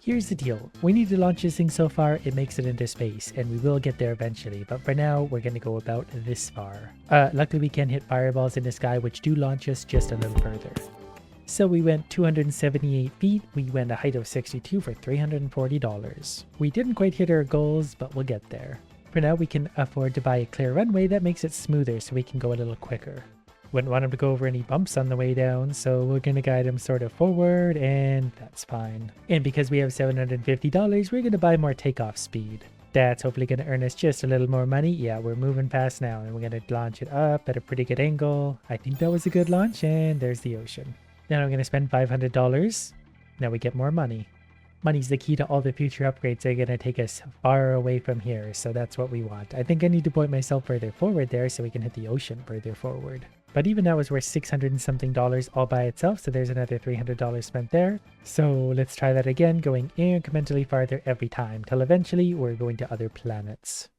Here's the deal. We need to launch this thing so far it makes it into space, and we will get there eventually, but for now we're going to go about this far. Luckily we can hit fireballs in the sky which do launch us just a little further. So we went 278 feet, we went a height of 62 for $340. We didn't quite hit our goals, but we'll get there. For now we can afford to buy a clear runway that makes it smoother so we can go a little quicker. Wouldn't want him to go over any bumps on the way down, so we're going to guide him sort of forward, and that's fine. And because we have $750, we're going to buy more takeoff speed. That's hopefully going to earn us just a little more money. Yeah, we're moving fast now, and we're going to launch it up at a pretty good angle. I think that was a good launch, and there's the ocean. Then I'm going to spend $500. Now we get more money. Money's the key to all the future upgrades that are going to take us far away from here, so that's what we want. I think I need to point myself further forward there so we can hit the ocean further forward. But even that was worth $600 and something all by itself, so there's another $300 spent there. So let's try that again, going incrementally farther every time, till eventually we're going to other planets.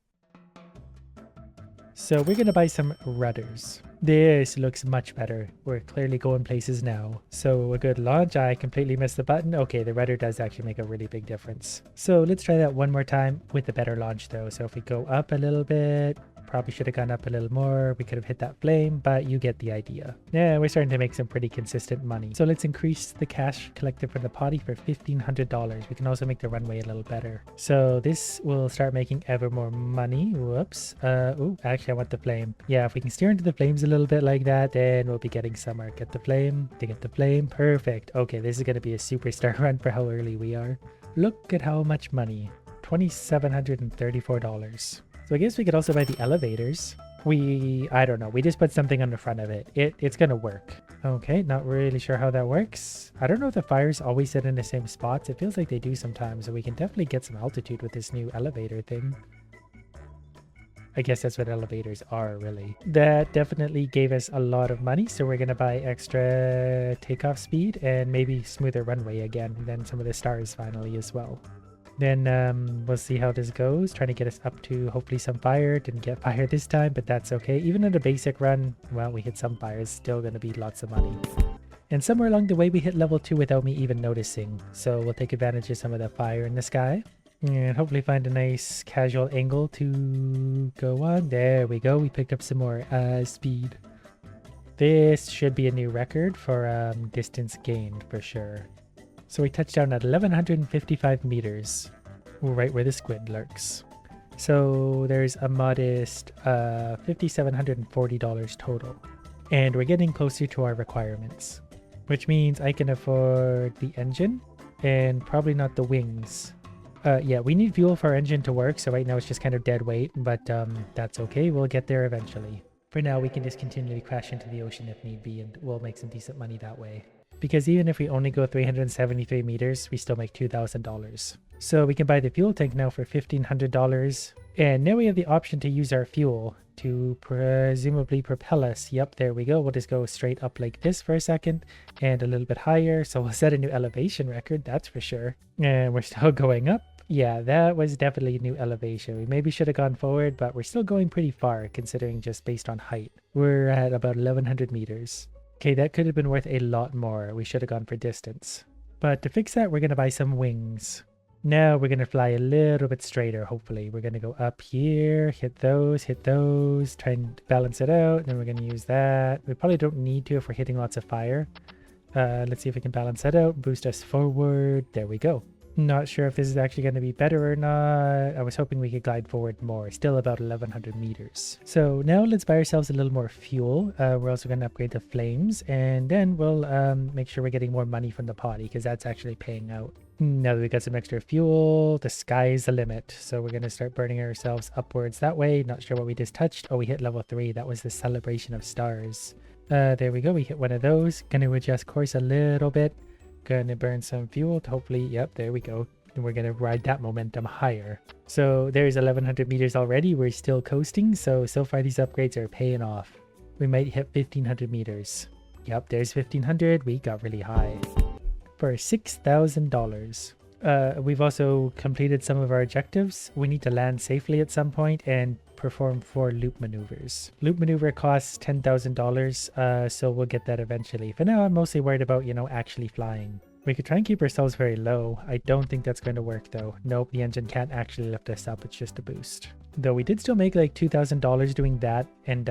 So we're going to buy some rudders. This looks much better. We're clearly going places now. So a good launch. I completely missed the button. Okay, the rudder does actually make a really big difference. So let's try that one more time with a better launch though. So if we go up a little bit, probably should have gone up a little more. We could have hit that flame, but you get the idea. Yeah, we're starting to make some pretty consistent money. So let's increase the cash collected from the potty for $1,500. We can also make the runway a little better. So this will start making ever more money. Whoops. Oh, actually I want the flame. Yeah, if we can steer into the flames a little bit like that, then we'll be getting somewhere. Get the flame, to get the flame. Perfect. Okay, this is going to be a superstar run for how early we are. Look at how much money. $2,734. So I guess we could also buy the elevators. I don't know, we just put something on the front of it. It's gonna work. Okay, not really sure how that works. I don't know if the fires always sit in the same spots. It feels like they do sometimes, so we can definitely get some altitude with this new elevator thing. I guess that's what elevators are, really. That definitely gave us a lot of money, so we're gonna buy extra takeoff speed and maybe smoother runway again, and then some of the stars finally as well. Then we'll see how this goes, trying to get us up to hopefully some fire. Didn't get fire this time, but that's okay. Even in a basic run, well, we hit some fires, still going to be lots of money. And somewhere along the way, we hit level 2 without me even noticing. So we'll take advantage of some of the fire in the sky. And hopefully find a nice casual angle to go on. There we go, we picked up some more speed. This should be a new record for distance gained for sure. So we touched down at 1,155 meters, right where the squid lurks. So there's a modest $5,740 total. And we're getting closer to our requirements, which means I can afford the engine and probably not the wings. Yeah, we need fuel for our engine to work, so right now it's just kind of dead weight, but that's okay. We'll get there eventually. For now, we can just continually crash into the ocean if need be, and we'll make some decent money that way. Because even if we only go 373 meters, we still make $2,000. So we can buy the fuel tank now for $1,500. And now we have the option to use our fuel to presumably propel us. Yep, there we go. We'll just go straight up like this for a second and a little bit higher. So we'll set a new elevation record, that's for sure. And we're still going up. Yeah, that was definitely a new elevation. We maybe should have gone forward, but we're still going pretty far considering just based on height. We're at about 1,100 meters. Okay, that could have been worth a lot more. We should have gone for distance. But to fix that, we're going to buy some wings. Now we're going to fly a little bit straighter, hopefully. We're going to go up here, hit those, try and balance it out. And then we're going to use that. We probably don't need to if we're hitting lots of fire. Let's see if we can balance that out, boost us forward. There we go. Not sure if this is actually going to be better or not. I was hoping we could glide forward more. Still about 1,100 meters. So now let's buy ourselves a little more fuel. We're also going to upgrade the flames. And then we'll make sure we're getting more money from the potty because that's actually paying out. Now that we got some extra fuel, the sky's the limit. So we're going to start burning ourselves upwards that way. Not sure what we just touched. Oh, we hit level 3. That was the celebration of stars. There we go. We hit one of those. Going to adjust course a little bit. Gonna burn some fuel to hopefully, yep, there we go. And we're gonna ride that momentum higher. So there's 1,100 meters already. We're still coasting. So far these upgrades are paying off. We might hit 1,500 meters. Yep, there's 1,500. We got really high. For $6,000. We've also completed some of our objectives. We need to land safely at some point and perform 4 loop maneuvers. Loop maneuver costs $10,000, so we'll get that eventually. For now, I'm mostly worried about, actually flying. We could try and keep ourselves very low. I don't think that's going to work though. Nope, the engine can't actually lift us up. It's just a boost. Though we did still make like $2,000 doing that, and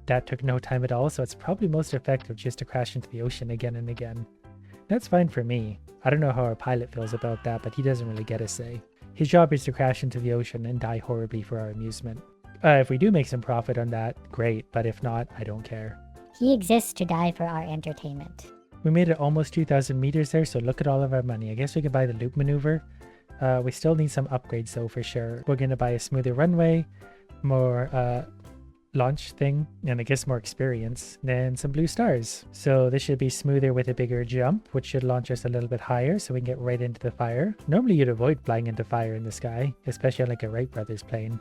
that took no time at all, so it's probably most effective just to crash into the ocean again and again. That's fine for me. I don't know how our pilot feels about that, but he doesn't really get a say. His job is to crash into the ocean and die horribly for our amusement. If we do make some profit on that, great, but if not, I don't care. He exists to die for our entertainment. We made it almost 2,000 meters there, so look at all of our money. I guess we could buy the loop maneuver. We still need some upgrades though, for sure. We're going to buy a smoother runway, more launch thing, and I guess more experience, then some blue stars. So this should be smoother with a bigger jump, which should launch us a little bit higher so we can get right into the fire. Normally you'd avoid flying into fire in the sky, especially on like a Wright Brothers plane.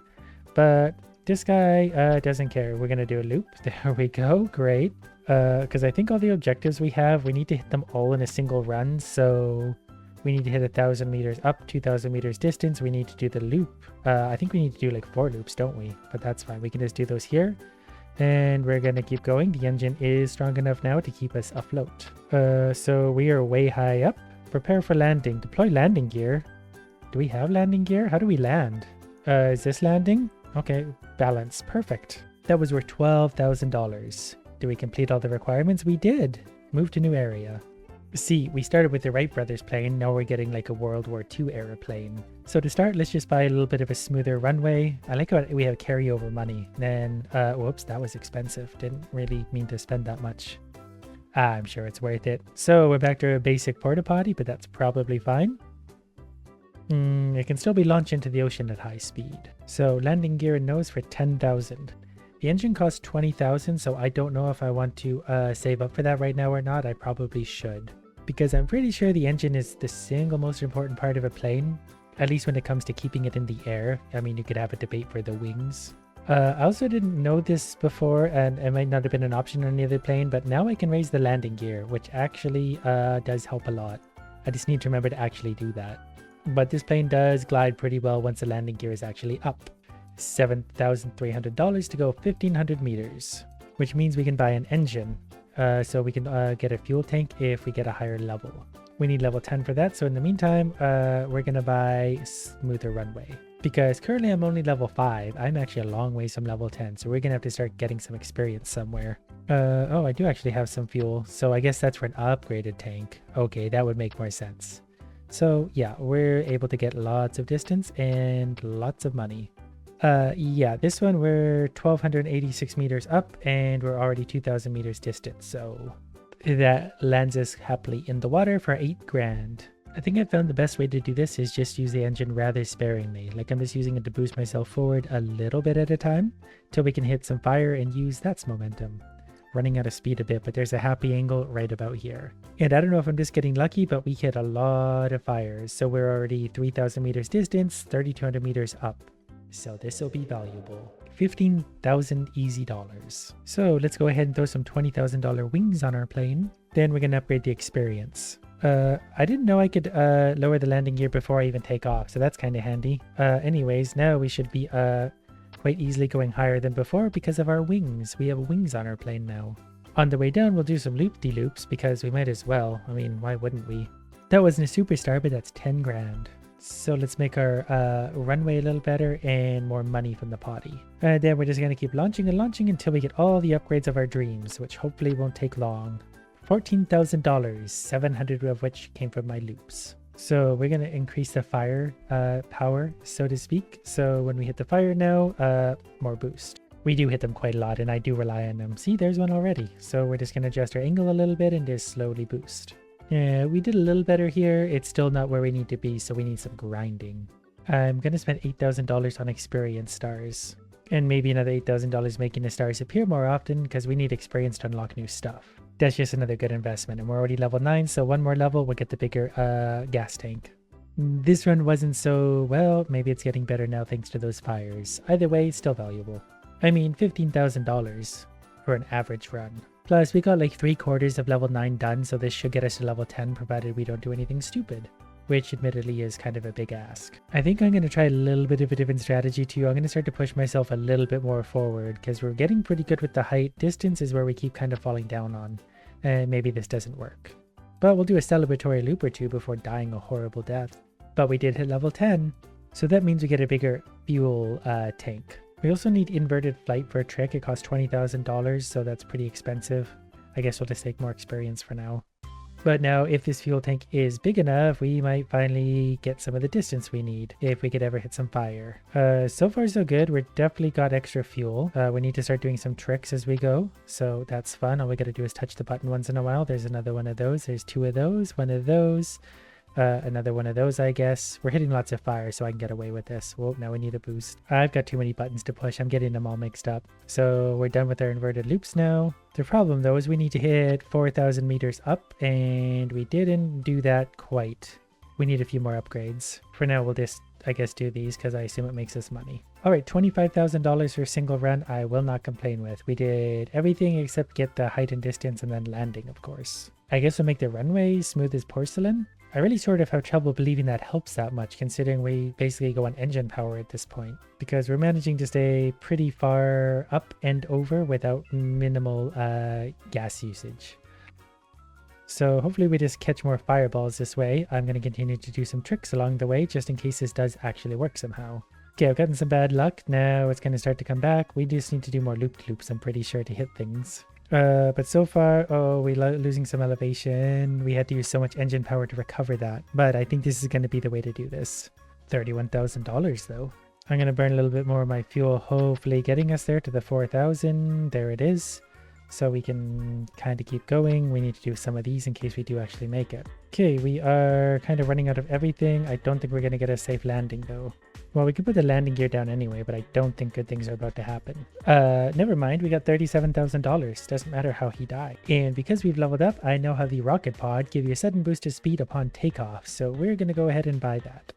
But this guy doesn't care. We're going to do a loop. There we go. Great. Because I think all the objectives we have, we need to hit them all in a single run. So we need to hit 1,000 meters up, 2,000 meters distance. We need to do the loop. I think we need to do like 4 loops, don't we? But that's fine. We can just do those here. And we're going to keep going. The engine is strong enough now to keep us afloat. So we are way high up. Prepare for landing. Deploy landing gear. Do we have landing gear? How do we land? Is this landing? Okay, balance. Perfect. That was worth $12,000. Did we complete all the requirements? We did. Move to new area. See, we started with the Wright Brothers plane. Now we're getting like a World War II era plane. So to start, let's just buy a little bit of a smoother runway. I like how we have carryover money. Then, whoops, that was expensive. Didn't really mean to spend that much. I'm sure it's worth it. So we're back to a basic porta-potty, but that's probably fine. It can still be launched into the ocean at high speed. So landing gear and nose for 10,000. The engine costs 20,000, so I don't know if I want to save up for that right now or not. I probably should, because I'm pretty sure the engine is the single most important part of a plane, at least when it comes to keeping it in the air. I mean, you could have a debate for the wings. I also didn't know this before, and it might not have been an option on any other plane, but now I can raise the landing gear, which actually does help a lot. I just need to remember to actually do that. But this plane does glide pretty well once the landing gear is actually up. $7,300 to go 1,500 meters, which means we can buy an engine. So we can get a fuel tank if we get a higher level. We need level 10 for that. So in the meantime, we're going to buy smoother runway. Because currently I'm only level 5. I'm actually a long ways from level 10. So we're going to have to start getting some experience somewhere. Oh, I do actually have some fuel. So I guess that's for an upgraded tank. Okay, that would make more sense. So yeah, we're able to get lots of distance and lots of money. Yeah, this one we're 1,286 meters up and we're already 2,000 meters distant. So that lands us happily in the water for 8 grand. I think I found the best way to do this is just use the engine rather sparingly. Like I'm just using it to boost myself forward a little bit at a time till we can hit some fire and use that's momentum. Running out of speed a bit, but there's a happy angle right about here. And I don't know if I'm just getting lucky, but we hit a lot of fires. So we're already 3,000 meters distance, 3,200 meters up. So this will be valuable. 15,000 easy dollars. So let's go ahead and throw some $20,000 wings on our plane. Then we're going to upgrade the experience. I didn't know I could lower the landing gear before I even take off, so that's kind of handy. Anyways, now we should be quite easily going higher than before because of our wings. We have wings on our plane now. On the way down, we'll do some loop-de-loops because we might as well. I mean, why wouldn't we? That wasn't a superstar, but that's 10 grand. So let's make our runway a little better and more money from the potty. And then we're just going to keep launching and launching until we get all the upgrades of our dreams, which hopefully won't take long. $14,000, 700 of which came from my loops. So we're going to increase the fire power, so to speak. So when we hit the fire now, more boost. We do hit them quite a lot and I do rely on them. See, there's one already. So we're just going to adjust our angle a little bit and just slowly boost. Yeah, we did a little better here. It's still not where we need to be, so we need some grinding. I'm going to spend $8,000 on experience stars. And maybe another $8,000 making the stars appear more often because we need experience to unlock new stuff. That's just another good investment. And we're already level 9, so one more level, we'll get the bigger gas tank. This run wasn't so well. Maybe it's getting better now thanks to those fires. Either way, still valuable. I mean, $15,000 for an average run. Plus, we got like 3/4 of level 9 done, so this should get us to level 10 provided we don't do anything stupid. Which admittedly is kind of a big ask. I think I'm going to try a little bit of a different strategy too. I'm going to start to push myself a little bit more forward because we're getting pretty good with the height. Distance is where we keep kind of falling down on. And maybe this doesn't work. but we'll do a celebratory loop or two before dying a horrible death. But we did hit level 10, so that means we get a bigger fuel tank. We also need inverted flight for a trick. It costs $20,000, so that's pretty expensive. I guess we'll just take more experience for now. But now, if this fuel tank is big enough, we might finally get some of the distance we need, if we could ever hit some fire. So far so good. We're definitely got extra fuel. We need to start doing some tricks as we go, so that's fun. All we gotta do is touch the button once in a while. There's another one of those. There's two of those, one of those. Another one of those, I guess. We're hitting lots of fire, so I can get away with this. Whoa, now we need a boost. I've got too many buttons to push. I'm getting them all mixed up. So we're done with our inverted loops now. The problem, though, is we need to hit 4,000 meters up, and we didn't do that quite. We need a few more upgrades. For now, we'll just, I guess, do these because I assume it makes us money. All right, $25,000 for a single run. I will not complain with. We did everything except get the height and distance and then landing, of course. I guess we'll make the runway smooth as porcelain. I really sort of have trouble believing that helps that much, considering we basically go on engine power at this point, because we're managing to stay pretty far up and over without minimal gas usage. So hopefully we just catch more fireballs this way. I'm going to continue to do some tricks along the way, just in case this does actually work somehow. Okay, I've gotten some bad luck. Now it's going to start to come back. We just need to do more loop-loops, I'm pretty sure, to hit things. But so far, we're losing some elevation. We had to use so much engine power to recover that. But I think this is going to be the way to do this. $31,000 though. I'm going to burn a little bit more of my fuel, hopefully getting us there to the 4,000. There it is. So we can kind of keep going. We need to do some of these in case we do actually make it. Okay, we are kind of running out of everything. I don't think we're going to get a safe landing though. Well, we could put the landing gear down anyway, but I don't think good things are about to happen. Never mind, we got $37,000. Doesn't matter how he died. And because we've leveled up, I now have the rocket pod, give you a sudden boost of speed upon takeoff. So we're going to go ahead and buy that.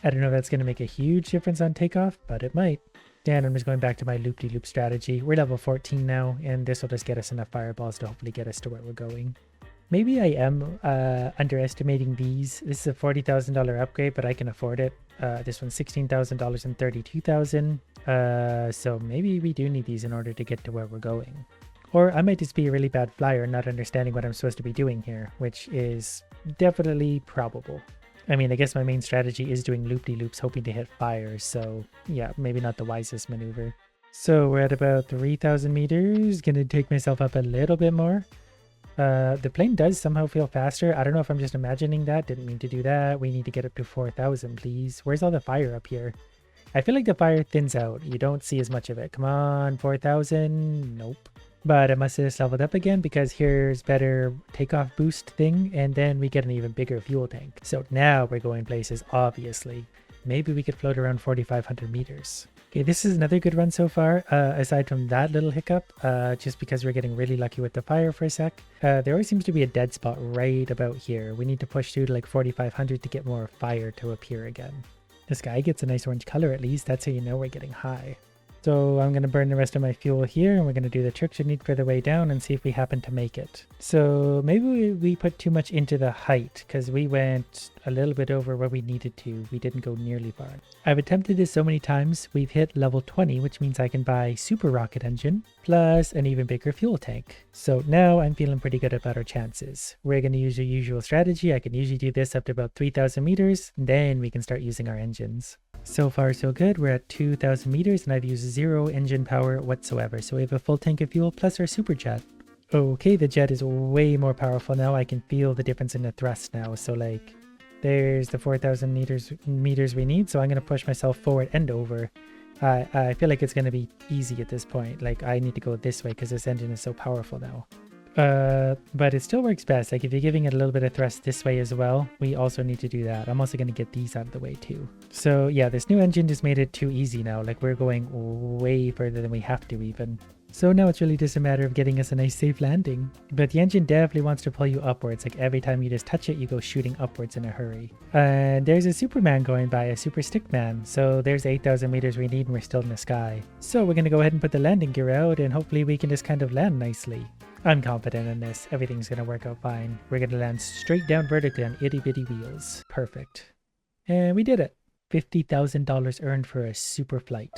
I don't know if that's going to make a huge difference on takeoff, but it might. And I'm just going back to my loop-de-loop strategy. We're level 14 now, and this will just get us enough fireballs to hopefully get us to where we're going. Maybe I am underestimating these. This is a $40,000 upgrade, but I can afford it. This one's $16,000 and $32,000. So maybe we do need these in order to get to where we're going. Or I might just be a really bad flyer, not understanding what I'm supposed to be doing here, which is definitely probable. I mean, I guess my main strategy is doing loop-de-loops, hoping to hit fire, so yeah, maybe not the wisest maneuver. So we're at about 3,000 meters, gonna take myself up a little bit more. The plane does somehow feel faster. I don't know if I'm just imagining that, didn't mean to do that. We need to get up to 4,000, please. Where's all the fire up here? I feel like the fire thins out. You don't see as much of it. Come on, 4,000, nope. But I must have just leveled up again because here's better takeoff boost thing, and then we get an even bigger fuel tank. So now we're going places, obviously. Maybe we could float around 4,500 meters. Okay, this is another good run so far, aside from that little hiccup, just because we're getting really lucky with the fire for a sec. There always seems to be a dead spot right about here. We need to push through to like 4,500 to get more fire to appear again. The sky gets a nice orange color at least, that's how you know we're getting high. So I'm going to burn the rest of my fuel here, and we're going to do the tricks we need for the way down and see if we happen to make it. So maybe we put too much into the height because we went a little bit over where we needed to. We didn't go nearly far. I've attempted this so many times. We've hit level 20, which means I can buy super rocket engine plus an even bigger fuel tank. So now I'm feeling pretty good about our chances. We're going to use your usual strategy. I can usually do this up to about 3,000 meters. Then we can start using our engines. So far so good. We're at 2,000 meters and I've used 0 engine power whatsoever. So we have a full tank of fuel plus our super jet. Okay, the jet is way more powerful now. I can feel the difference in the thrust now. So like there's the 4,000 meters we need. So I'm going to push myself forward and over. I feel like it's going to be easy at this point. Like I need to go this way because this engine is so powerful now. But it still works best. Like if you're giving it a little bit of thrust this way as well, we also need to do that. I'm also going to get these out of the way too. So yeah, this new engine just made it too easy now. Like we're going way further than we have to even. So now it's really just a matter of getting us a nice safe landing. But the engine definitely wants to pull you upwards. Like every time you just touch it, you go shooting upwards in a hurry. And there's a Superman going by, a super stick man. So there's 8,000 meters we need and we're still in the sky. So we're going to go ahead and put the landing gear out and hopefully we can just kind of land nicely. I'm confident in this. Everything's going to work out fine. We're going to land straight down vertically on itty bitty wheels. Perfect. And we did it. $50,000 earned for a super flight.